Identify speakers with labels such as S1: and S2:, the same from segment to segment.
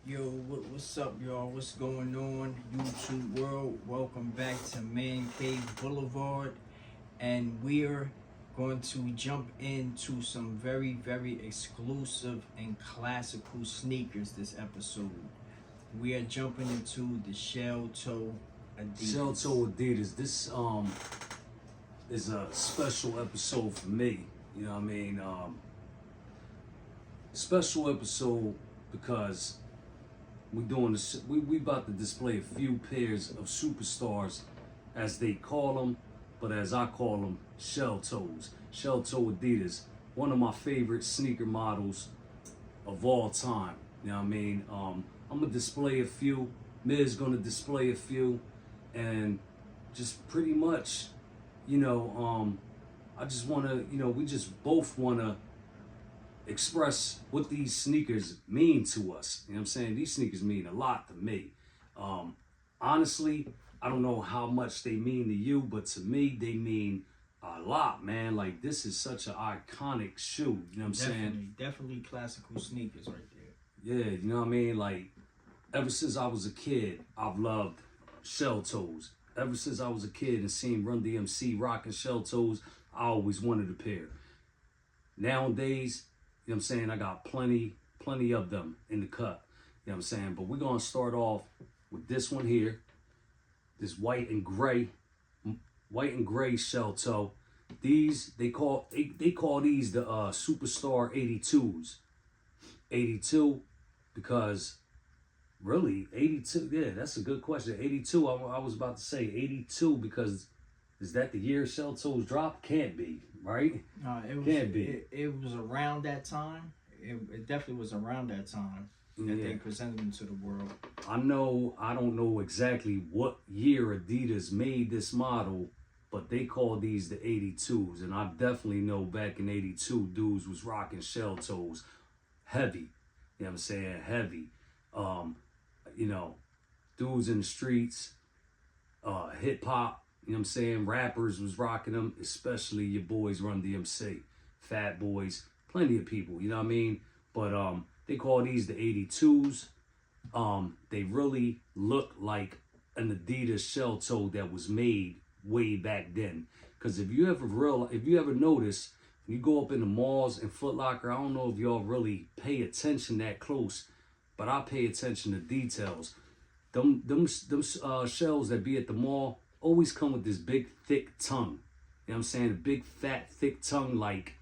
S1: Yo, what's up, y'all? What's going on, YouTube world? Welcome back to Man Cave Boulevard, and we're going to jump into some very, very exclusive and classical sneakers this episode. We are jumping into the ShellToe Adidas.
S2: ShellToe Adidas. This is a special episode for me. You know what I mean? Special episode because we're doing this. We about to display a few pairs of superstars, as they call them, but as I call them, ShellToes. ShellToe Adidas, one of my favorite sneaker models of all time. You know what I mean? I'm gonna display a few. Miz gonna display a few, and just pretty much, I just wanna, we just both wanna express what these sneakers mean to us. You know what I'm saying? These sneakers mean a lot to me. Honestly, I don't know how much they mean to you, but to me, they mean a lot, man. Like, this is such an iconic shoe. You know what I'm saying?
S1: Definitely classical sneakers right there.
S2: Yeah, you know what I mean? Like, ever since I was a kid, I've loved ShellToes. Ever since I was a kid and seen Run DMC rocking ShellToes, I always wanted a pair. Nowadays, you know what I'm saying, I got plenty of them in the cut. You know what I'm saying? But we're gonna start off with this one here. This white and gray ShellToe. These they call these the Superstar 82s. 82 because really 82, yeah, that's a good question. 82, I was about to say 82 because is that the year ShellToes dropped? Can't be, right? Can't be.
S1: It was around that time. It definitely was around that time that they presented them to the world.
S2: I don't know exactly what year Adidas made this model, but they call these the 82s. And I definitely know back in 82, dudes was rocking ShellToes heavy. You know what I'm saying? Heavy. Dudes in the streets, hip hop, you know what I'm saying? Rappers was rocking them, especially your boys Run DMC, Fat Boys, plenty of people, you know what I mean? But they call these the 82s. They really look like an Adidas ShellToe that was made way back then. Because if you ever notice, when you go up in the malls and Foot Locker, I don't know if y'all really pay attention that close, but I pay attention to details. Them shells that be at the mall always come with this big thick tongue. You know what I'm saying? A big fat thick tongue, like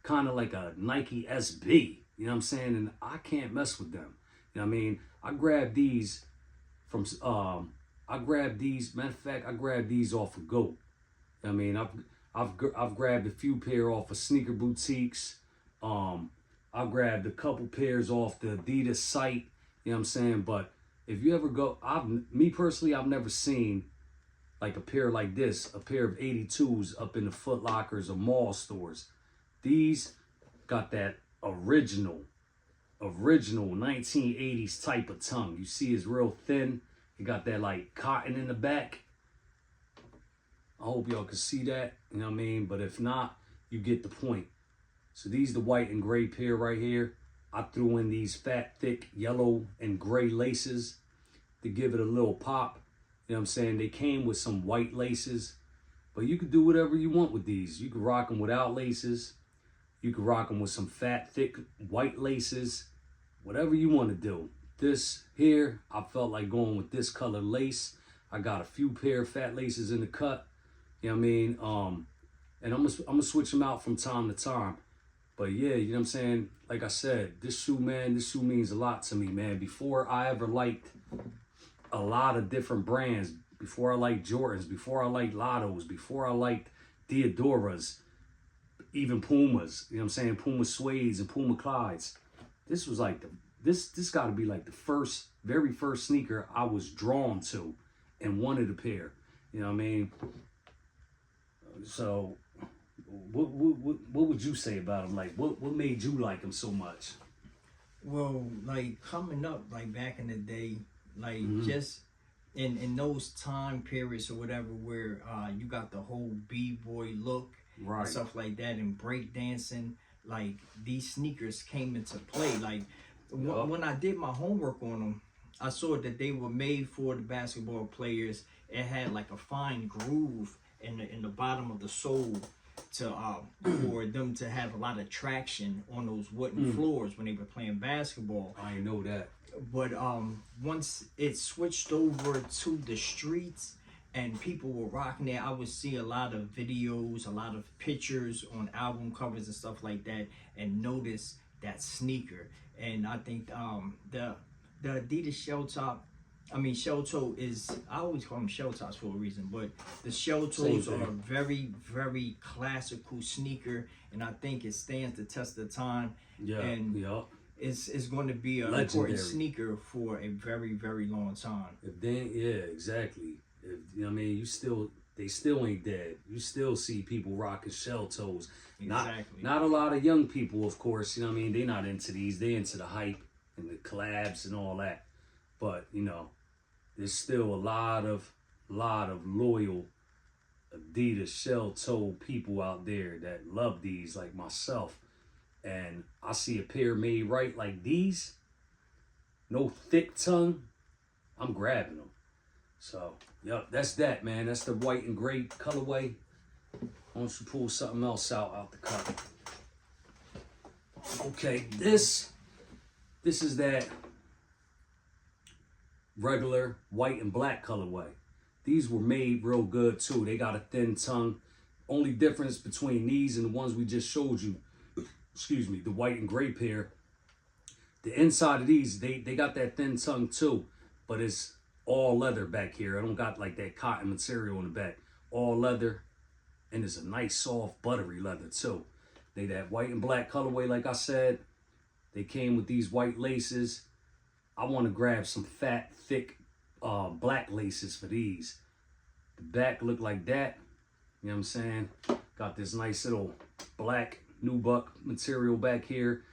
S2: kind of like a Nike SB. You know what I'm saying? And I can't mess with them. You know what I mean? I grabbed these from matter of fact, I grabbed these off of GOAT. I mean, I've grabbed a few pair off of sneaker boutiques. I've grabbed a couple pairs off the Adidas site. You know what I'm saying? But if you ever go, me personally, I've never seen like a pair like this, a pair of 82s up in the Foot Lockers or mall stores. These got that original 1980s type of tongue. You see it's real thin. It got that like cotton in the back. I hope y'all can see that, you know what I mean? But if not, you get the point. So these the white and gray pair right here. I threw in these fat, thick yellow and gray laces to give it a little pop. You know what I'm saying? They came with some white laces, but you could do whatever you want with these. You could rock them without laces. You could rock them with some fat, thick white laces. Whatever you want to do. This here, I felt like going with this color lace. I got a few pair of fat laces in the cut. You know what I mean? And I'm gonna switch them out from time to time. But yeah, you know what I'm saying? Like I said, this shoe means a lot to me, man. Before I ever liked a lot of different brands, before I liked Jordans, before I liked Lottos, before I liked Diodoras, even Pumas, you know what I'm saying? Puma Suedes and Puma Clydes. This was like this gotta be like the very first sneaker I was drawn to and wanted a pair. You know what I mean? So what would you say about them? Like, what made you like them so much?
S1: Well, like coming up, like back in the day, like just in those time periods or whatever, where you got the whole b-boy look
S2: Right.
S1: and stuff like that, and break dancing, like these sneakers came into play. Like When I did my homework on them, I saw that they were made for the basketball players. It had like a fine groove in the bottom of the sole to for them to have a lot of traction on those wooden floors when they were playing basketball.
S2: I didn't know that.
S1: But once it switched over to the streets and people were rocking it, I would see a lot of videos, a lot of pictures on album covers and stuff like that, and notice that sneaker. And I think the Adidas ShellToe is, I always call them shell tops for a reason, but the ShellToes are a very, very classical sneaker, and I think it stands the test of time.
S2: Yeah,
S1: and it's going to be an important sneaker for a very, very long time.
S2: If they, yeah, exactly. If, you know what I mean, they still ain't dead. You still see people rocking ShellToes.
S1: Exactly.
S2: Not a lot of young people, of course. You know what I mean? They're not into these. They into the hype and the collabs and all that. But you know, there's still a lot of loyal Adidas ShellToe people out there that love these, like myself. And I see a pair made right like these, no thick tongue, I'm grabbing them. So, yep, that's that, man. That's the white and gray colorway. Why don't you pull something else out the cup? Okay, this is that regular white and black colorway. These were made real good too. They got a thin tongue. Only difference between these and the ones we just showed you, excuse me, the white and gray pair, the inside of these, they got that thin tongue too, but it's all leather back here. I don't got like that cotton material in the back. All leather, and it's a nice soft buttery leather too. They that white and black colorway, like I said. They came with these white laces. I want to grab some fat, thick black laces for these. The back look like that. You know what I'm saying? Got this nice little black nubuck material back here.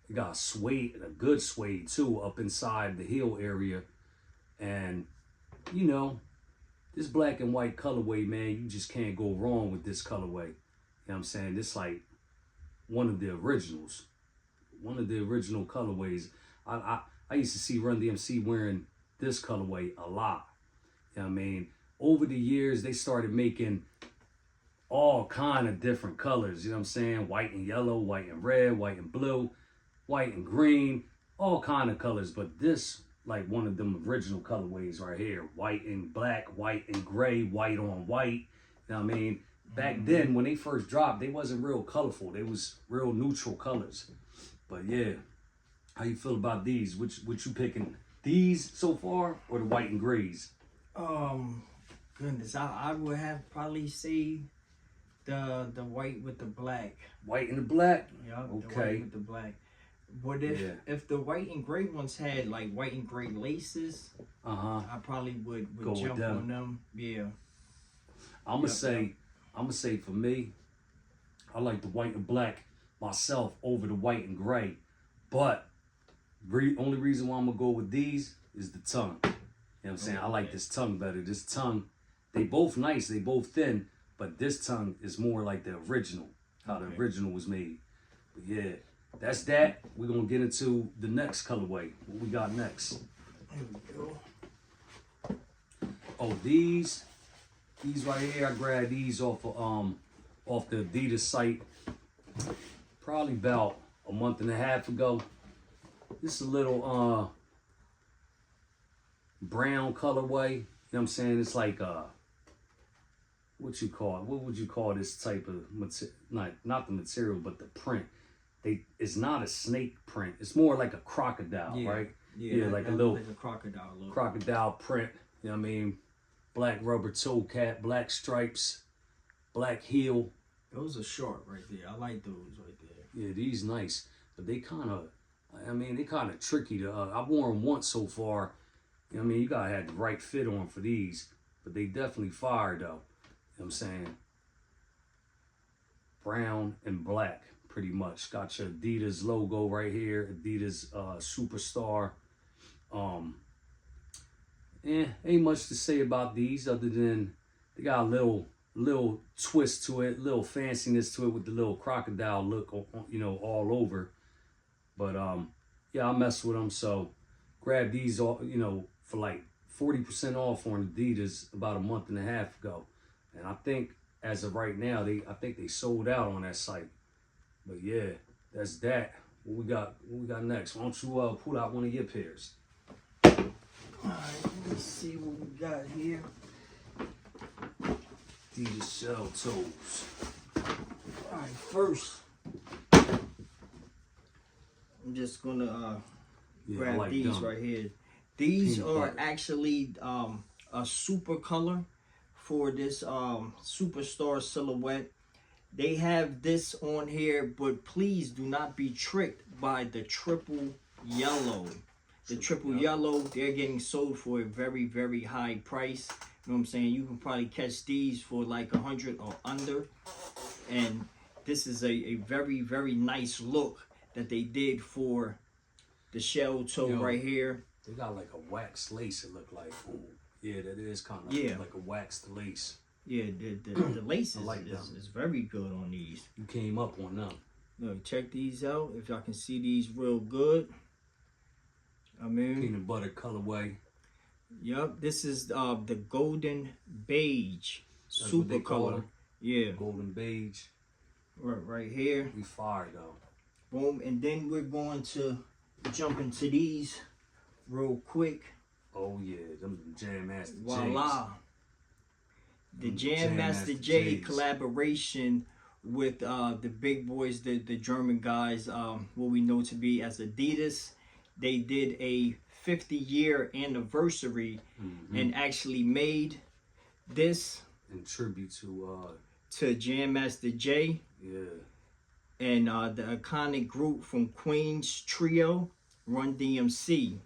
S2: You got suede, a good suede too, up inside the heel area. And you know, this black and white colorway, man, you just can't go wrong with this colorway. You know what I'm saying? This like one of the originals. One of the original colorways. I used to see Run DMC wearing this colorway a lot. You know what I mean? Over the years, they started making all kind of different colors. You know what I'm saying? White and yellow, white and red, white and blue, white and green, all kind of colors. But this, like one of them original colorways right here. White and black, white and gray, white on white. You know what I mean? Back then, when they first dropped, they wasn't real colorful. They was real neutral colors. But yeah, how you feel about these? Which you picking? These so far, or the white and grays?
S1: Goodness, I would have probably say the white with the black.
S2: White and the black.
S1: Yeah.
S2: Okay.
S1: The white with the black. But if the white and gray ones had like white and gray laces, I probably would jump on them. Yeah.
S2: I'm gonna say for me, I like the white and black myself over the white and gray, but only reason why I'm gonna go with these is the tongue. You know what I'm saying? I like this tongue better. This tongue, they both nice, they both thin, but this tongue is more like the original, how the original was made. But yeah, that's that. We're gonna get into the next colorway. What we got next?
S1: Here we go.
S2: Oh, these right here, I grabbed these off the Adidas site probably about a month and a half ago. This is a little brown colorway. You know what I'm saying? It's like what would you call this type of material? Not the material, but the print. It's not a snake print. It's more like a crocodile, right?
S1: Yeah,
S2: like a crocodile print. You know what I mean? Black rubber toe cap, black stripes, black heel.
S1: Those are sharp right there. I like those right there.
S2: Yeah, these nice, but they kind of tricky to. I've worn them once so far. You know what I mean? You gotta have the right fit on for these, but they definitely fire though. You know what I'm saying? Brown and black, pretty much. Got your Adidas logo right here. Adidas Superstar. Ain't much to say about these other than they got a little twist to it, little fanciness to it with the little crocodile look, you know, all over. But yeah, I mess with them. So grab these, all you know, for like 40% off on Adidas about a month and a half ago, and I think as of right now, I think they sold out on that site. But yeah, that's that. What we got? What we got next? Why don't you pull out one of your pairs?
S1: Alright, let's see what we got here.
S2: These ShellToes.
S1: Alright, first, I'm just gonna
S2: Yeah, I
S1: grab
S2: like
S1: these
S2: them.
S1: right here. These
S2: Peanut
S1: are
S2: butter.
S1: actually a super color for this superstar silhouette. They have this on here, but please do not be tricked by the triple yellow. The triple yellow, they're getting sold for a very, very high price. You know what I'm saying? You can probably catch these for like 100 or under. And this is a very, very nice look that they did for the ShellToe right here.
S2: They got like a wax lace, it looked like. Ooh, yeah, that is kind of like a waxed lace.
S1: Yeah, the lace is very good on these.
S2: You came up on them.
S1: Look, check these out. If y'all can see these real good. I mean,
S2: Peanut butter colorway.
S1: Yep, this is the golden beige
S2: That's
S1: super
S2: what they call
S1: color.
S2: it.
S1: Yeah,
S2: Golden beige.
S1: right here.
S2: We fire though.
S1: Boom, and then we're going to jump into these real quick.
S2: Oh yeah, them Jam Master J's.
S1: Voila. The Jam Master J collaboration with the big boys, the German guys, what we know to be as Adidas. They did a 50-year anniversary and actually made this
S2: in tribute
S1: to Jam Master J.
S2: Yeah.
S1: And the iconic group from Queens Trio, Run DMC.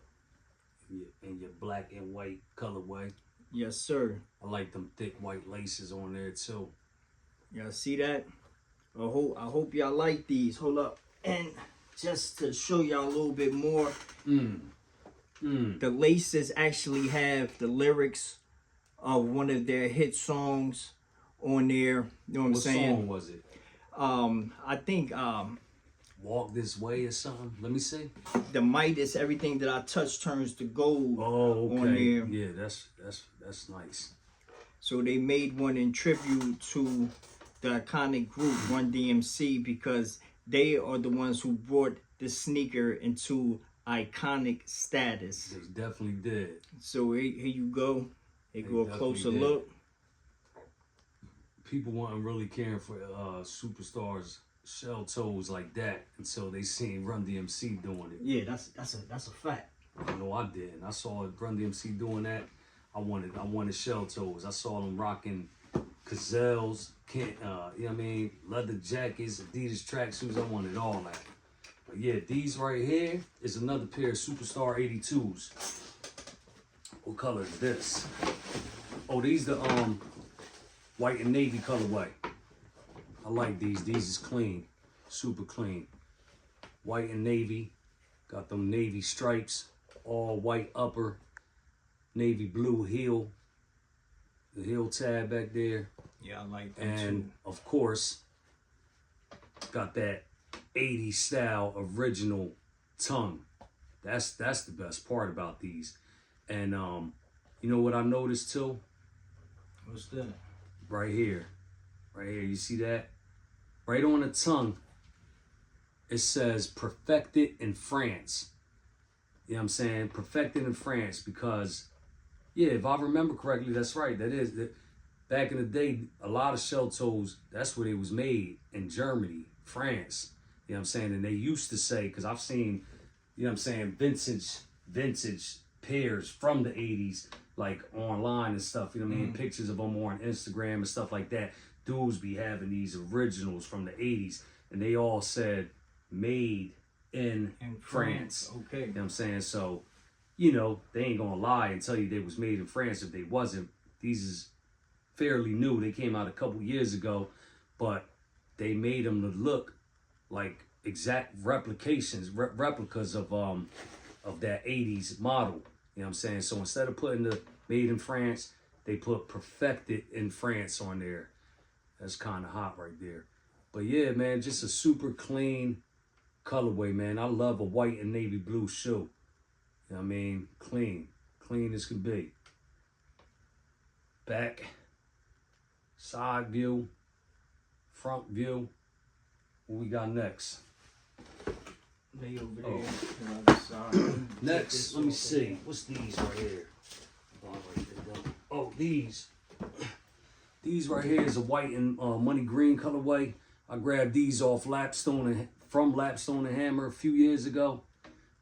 S2: In your black and white colorway.
S1: Yes, sir.
S2: I like them thick white laces on there too.
S1: Y'all see that? I hope y'all like these. Hold up. And just to show y'all a little bit more, the laces actually have the lyrics of one of their hit songs on there. You know what I'm saying?
S2: What song was it?
S1: I think
S2: Walk This Way or something. Let me see.
S1: The Midas, everything that I touch turns to gold.
S2: Oh, okay.
S1: On there.
S2: Yeah, that's nice.
S1: So they made one in tribute to the iconic group Run DMC because they are the ones who brought the sneaker into iconic status.
S2: They definitely did.
S1: So here you go. Here go a closer look. People
S2: weren't really caring for superstars ShellToes like that until they seen Run DMC doing it.
S1: Yeah, that's a fact.
S2: I know I did. I saw Run DMC doing that. I wanted ShellToes. I saw them rocking gazelles, you know what I mean, leather jackets, Adidas tracksuits. I wanted all that. But yeah, these right here is another pair of Superstar 82s. What color is this? Oh, these the white and navy colorway. I like these. These is clean, super clean. White and navy. Got them navy stripes, all white upper, navy blue heel. The heel tab back there.
S1: Yeah, I like that
S2: and
S1: too.
S2: Of course, got that 80s style original tongue. That's the best part about these. And you know what I noticed too?
S1: What's that?
S2: Right here. You see that? Right on the tongue, it says perfected in France. You know what I'm saying? Perfected in France because, yeah, if I remember correctly, that's right. That is. Back in the day, a lot of ShellToes, that's where they was made, in Germany, France. You know what I'm saying? And they used to say, because I've seen, you know what I'm saying, vintage pairs from the 80s, like online and stuff, you know what I mean? Pictures of them on Instagram and stuff like that. Dudes be having these originals from the 80s, and they all said, made in France.
S1: Okay.
S2: You know what I'm saying? So, you know, they ain't gonna lie and tell you they was made in France if they wasn't. These is fairly new. They came out a couple years ago, but they made them to look like exact replicas of that 80s model. You know what I'm saying? So instead of putting the made in France, they put perfected in France on there. That's kind of hot right there. But yeah, man, just a super clean, colorway, man. I love a white and navy blue shoe. You know what I mean? Clean as can be. Back, side view, front view. What we got next?
S1: Lay over there to the other side.
S2: Next, let me see. What's these right here? Oh, these. These right here is a white and money green colorway. I grabbed these off from Lapstone and Hammer a few years ago.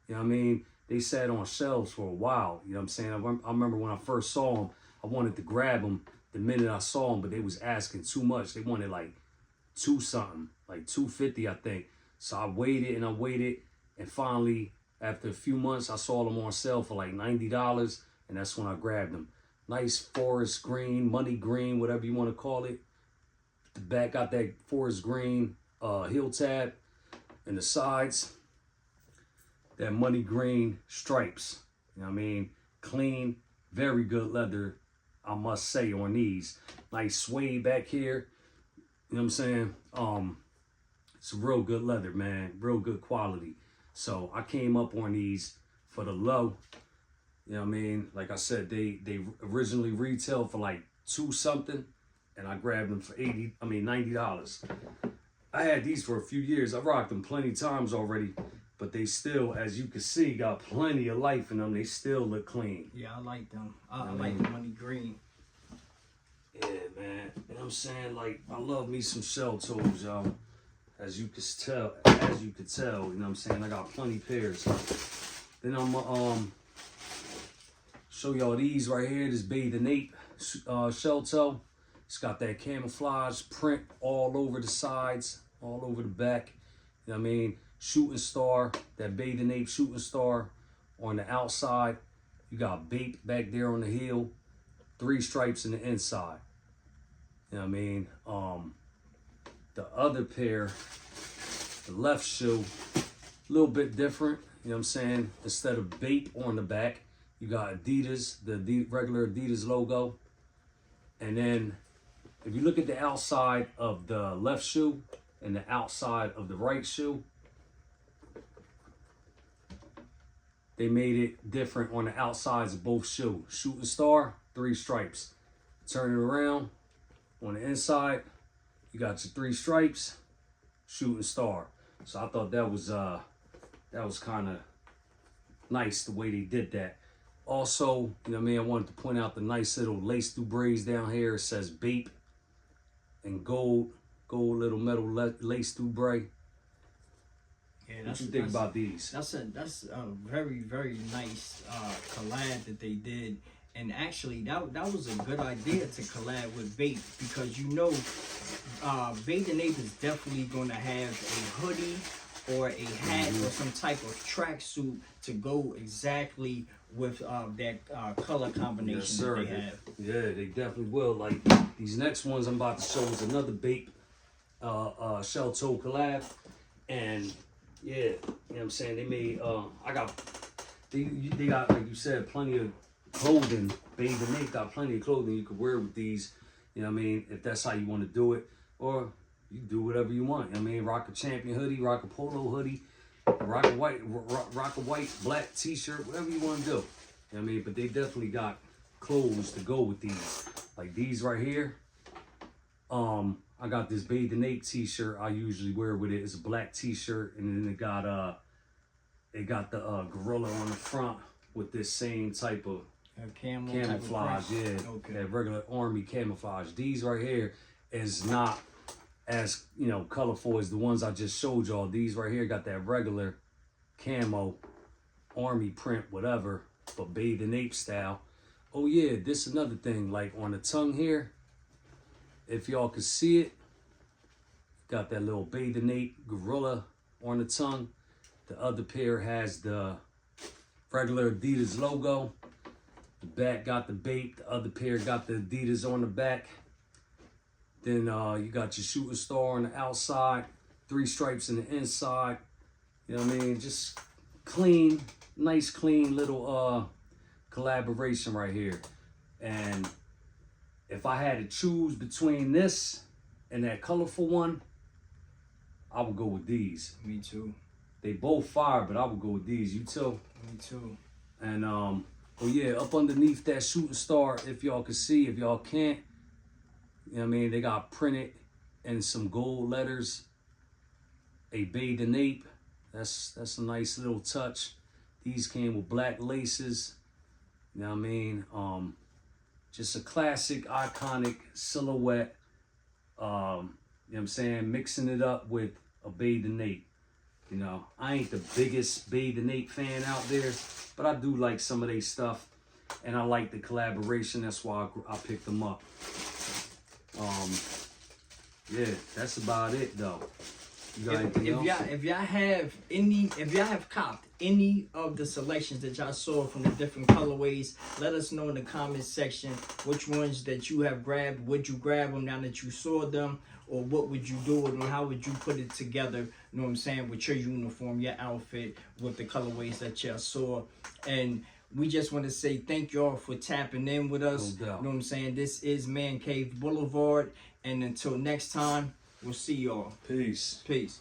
S2: You know what I mean? They sat on shelves for a while. You know what I'm saying? I remember when I first saw them, I wanted to grab them the minute I saw them, but they was asking too much. They wanted like $2-something, like $250, I think. So I waited, and finally, after a few months, I saw them on sale for like $90, and that's when I grabbed them. Nice forest green, money green, whatever you want to call it. The back got that forest green heel tab, and the sides, that money green stripes. You know what I mean? Clean, very good leather, I must say, on these. Nice suede back here. You know what I'm saying? It's a real good leather, man. Real good quality. So I came up on these for the low. You know what I mean? Like I said, they originally retailed for like $2-something, and I grabbed them for $90. I had these for a few years. I rocked them plenty times already, but they still, as you can see, got plenty of life in them. They still look clean.
S1: Yeah, I like them. I like the money green.
S2: Yeah, man. You know what I'm saying? Like, I love me some ShellToes, y'all. As you could tell, you know what I'm saying? I got plenty pairs. Then I'm show y'all these right here. This Bathing Ape ShellToe. It's got that camouflage print all over the sides, all over the back. You know what I mean? Shooting star, that Bathing Ape shooting star on the outside. You got Bape back there on the heel. 3 stripes in the inside. You know what I mean? The other pair, the left shoe, a little bit different. You know what I'm saying? Instead of Bape on the back, you got Adidas, the regular Adidas logo. And then if you look at the outside of the left shoe and the outside of the right shoe, they made it different on the outsides of both shoes. Shooting star, 3 stripes. Turn it around, on the inside, you got your 3 stripes, shooting star. So I thought that was kind of nice the way they did that. Also, you know what I mean, I wanted to point out the nice little lace through braids down here. It says Bape and gold little metal lace through braid.
S1: Yeah,
S2: what you think about these?
S1: That's a very, very nice collab that they did. And actually, that was a good idea to collab with Bape, because you know, Bathing Ape is definitely going to have a hoodie or a hat or some type of tracksuit to go exactly with that color combination that they have.
S2: Yeah, they definitely will. Like these next ones I'm about to show is another Bape ShellToe collab, and yeah, you know what I'm saying, they made they got, like you said, plenty of clothing. Bathing Ape got plenty of clothing you could wear with these. You know what I mean? If that's how you want to do it, or you do whatever you want. You know what I mean, rock a champion hoodie, rock a polo hoodie, rock a white black t-shirt, whatever you want to do. You know what I mean? But they definitely got clothes to go with these. Like these right here. I got this Bathing Ape t-shirt I usually wear with it. It's a black t-shirt, and then it got the gorilla on the front with this same type of camouflage,
S1: type of
S2: okay. That regular army camouflage. These right here is not as, you know, colorful as the ones I just showed y'all. These right here got that regular camo, army print, whatever, but Bathing Ape style. Oh yeah, this is another thing, like on the tongue here, if y'all can see it, got that little Bathing Ape gorilla on the tongue. The other pair has the regular Adidas logo. The back got the Bape. The other pair got the Adidas on the back. Then you got your shooting star on the outside, 3 stripes in the inside. You know what I mean? Just clean, nice, clean little collaboration right here. And if I had to choose between this and that colorful one, I would go with these.
S1: Me too.
S2: They both fire, but I would go with these. You too?
S1: Me too.
S2: And oh yeah, up underneath that shooting star, if y'all can see, if y'all can't, you know what I mean, they got printed in some gold letters, a Bathe and Ape. That's a nice little touch. These came with black laces. You know what I mean? Just a classic, iconic silhouette. You know what I'm saying? Mixing it up with a Bathe and Ape. You know, I ain't the biggest Bathe and Ape fan out there, but I do like some of their stuff. And I like the collaboration. That's why I picked them up. Yeah, that's about it though. You got anything else?
S1: If y'all have copped any of the selections that y'all saw from the different colorways, let us know in the comments section which ones that you have grabbed. Would you grab them now that you saw them, or what would you do with them? How would you put it together? You know what I'm saying, with your uniform, your outfit, with the colorways that y'all saw. And we just want to say thank y'all for tapping in with us.
S2: No doubt.
S1: You know what I'm saying? This is Man Cave Boulevard, and until next time, we'll see y'all.
S2: Peace.
S1: Peace.